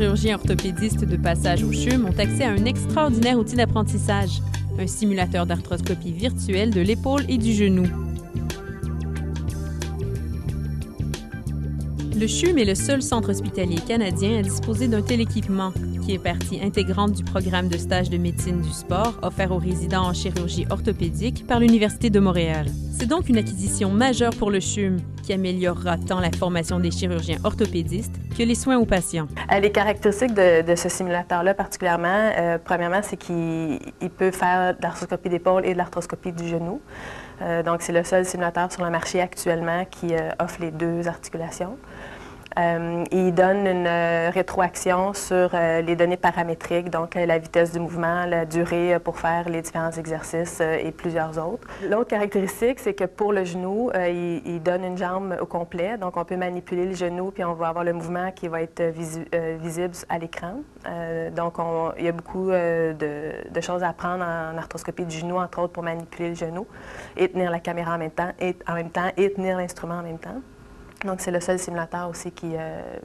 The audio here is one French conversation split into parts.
chirurgiens orthopédistes de passage au CHUM ont accès à un extraordinaire outil d'apprentissage, un simulateur d'arthroscopie virtuelle de l'épaule et du genou. Le CHUM est le seul centre hospitalier canadien à disposer d'un tel équipement, qui est partie intégrante du programme de stage de médecine du sport offert aux résidents en chirurgie orthopédique par l'Université de Montréal. C'est donc une acquisition majeure pour le CHUM, qui améliorera tant la formation des chirurgiens orthopédistes que les soins aux patients. Les caractéristiques de ce simulateur-là particulièrement, premièrement, c'est qu'il peut faire de l'arthroscopie d'épaule et de l'arthroscopie du genou. Donc, c'est le seul simulateur sur le marché actuellement qui offre les deux articulations. Il donne une rétroaction sur les données paramétriques, donc la vitesse du mouvement, la durée pour faire les différents exercices et plusieurs autres. L'autre caractéristique, c'est que pour le genou, il donne une jambe au complet, donc on peut manipuler le genou puis on va avoir le mouvement qui va être visible à l'écran. Donc il y a beaucoup de choses à apprendre en arthroscopie du genou, entre autres pour manipuler le genou et tenir la caméra en même temps et tenir l'instrument en même temps. Donc, c'est le seul simulateur aussi qui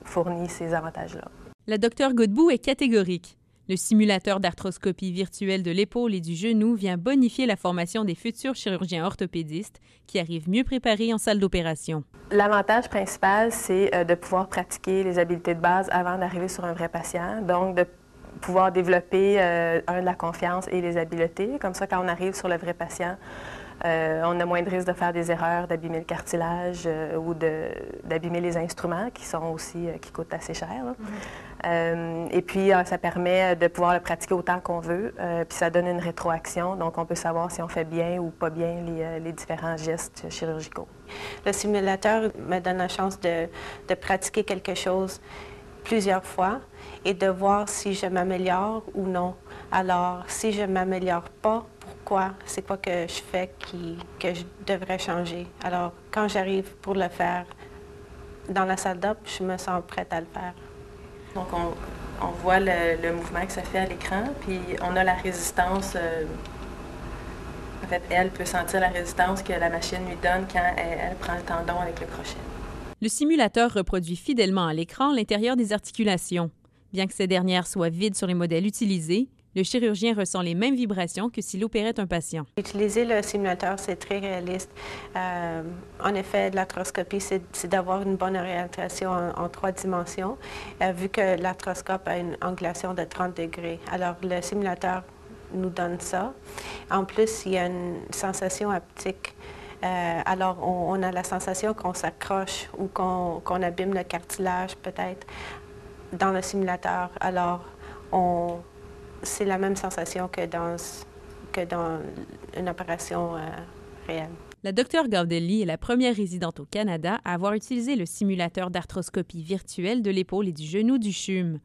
fournit ces avantages-là. La Dr Godbout est catégorique. Le simulateur d'arthroscopie virtuelle de l'épaule et du genou vient bonifier la formation des futurs chirurgiens orthopédistes qui arrivent mieux préparés en salle d'opération. L'avantage principal, c'est de pouvoir pratiquer les habiletés de base avant d'arriver sur un vrai patient. Donc, de pouvoir développer, de la confiance et les habiletés. Comme ça, quand on arrive sur le vrai patient, on a moins de risque de faire des erreurs, d'abîmer le cartilage ou d'abîmer les instruments qui sont aussi, qui coûtent assez cher. Et puis, ça permet de pouvoir le pratiquer autant qu'on veut. Puis ça donne une rétroaction, donc on peut savoir si on fait bien ou pas bien les différents gestes chirurgicaux. Le simulateur me donne la chance de pratiquer quelque chose plusieurs fois et de voir si je m'améliore ou non. Alors, si je ne m'améliore pas, pourquoi? C'est quoi que je fais que je devrais changer? Alors, quand j'arrive pour le faire dans la salle d'op, je me sens prête à le faire. Donc, on voit le mouvement que ça fait à l'écran, puis on a la résistance. En fait, elle peut sentir la résistance que la machine lui donne quand elle prend le tendon avec le crochet. Le simulateur reproduit fidèlement à l'écran l'intérieur des articulations. Bien que ces dernières soient vides sur les modèles utilisés, le chirurgien ressent les mêmes vibrations que s'il opérait un patient. Utiliser le simulateur, c'est très réaliste. En effet, l'arthroscopie, c'est d'avoir une bonne orientation en 3 dimensions, vu que l'arthroscope a une angulation de 30 degrés. Alors, le simulateur nous donne ça. En plus, il y a une sensation haptique. Alors, on a la sensation qu'on s'accroche ou qu'on abîme le cartilage, peut-être, dans le simulateur. Alors, c'est la même sensation que dans une opération réelle. La Dr Gaudelli est la première résidente au Canada à avoir utilisé le simulateur d'arthroscopie virtuelle de l'épaule et du genou du CHUM.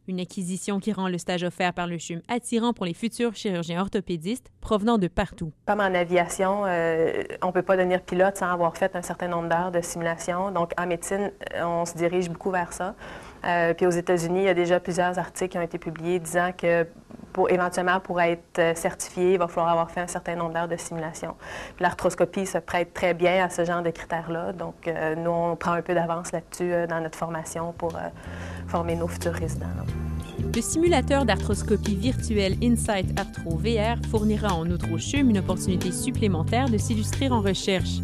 Une acquisition qui rend le stage offert par le CHUM attirant pour les futurs chirurgiens orthopédistes provenant de partout. Comme en aviation, on ne peut pas devenir pilote sans avoir fait un certain nombre d'heures de simulation. Donc, en médecine, on se dirige beaucoup vers ça. Puis aux États-Unis, il y a déjà plusieurs articles qui ont été publiés disant que éventuellement, pour être certifié, il va falloir avoir fait un certain nombre d'heures de simulation. L'arthroscopie se prête très bien à ce genre de critères-là. Donc, nous, on prend un peu d'avance là-dessus dans notre formation pour former nos futurs résidents. Le simulateur d'arthroscopie virtuelle Insight Arthro VR fournira en outre au CHUM une opportunité supplémentaire de s'illustrer en recherche.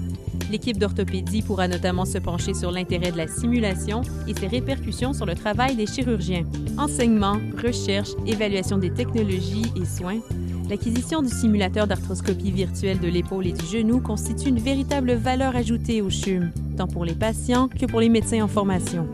L'équipe d'orthopédie pourra notamment se pencher sur l'intérêt de la simulation et ses répercussions sur le travail des chirurgiens. Enseignement, recherche, évaluation des technologies et soins, l'acquisition du simulateur d'arthroscopie virtuelle de l'épaule et du genou constitue une véritable valeur ajoutée au CHUM, tant pour les patients que pour les médecins en formation.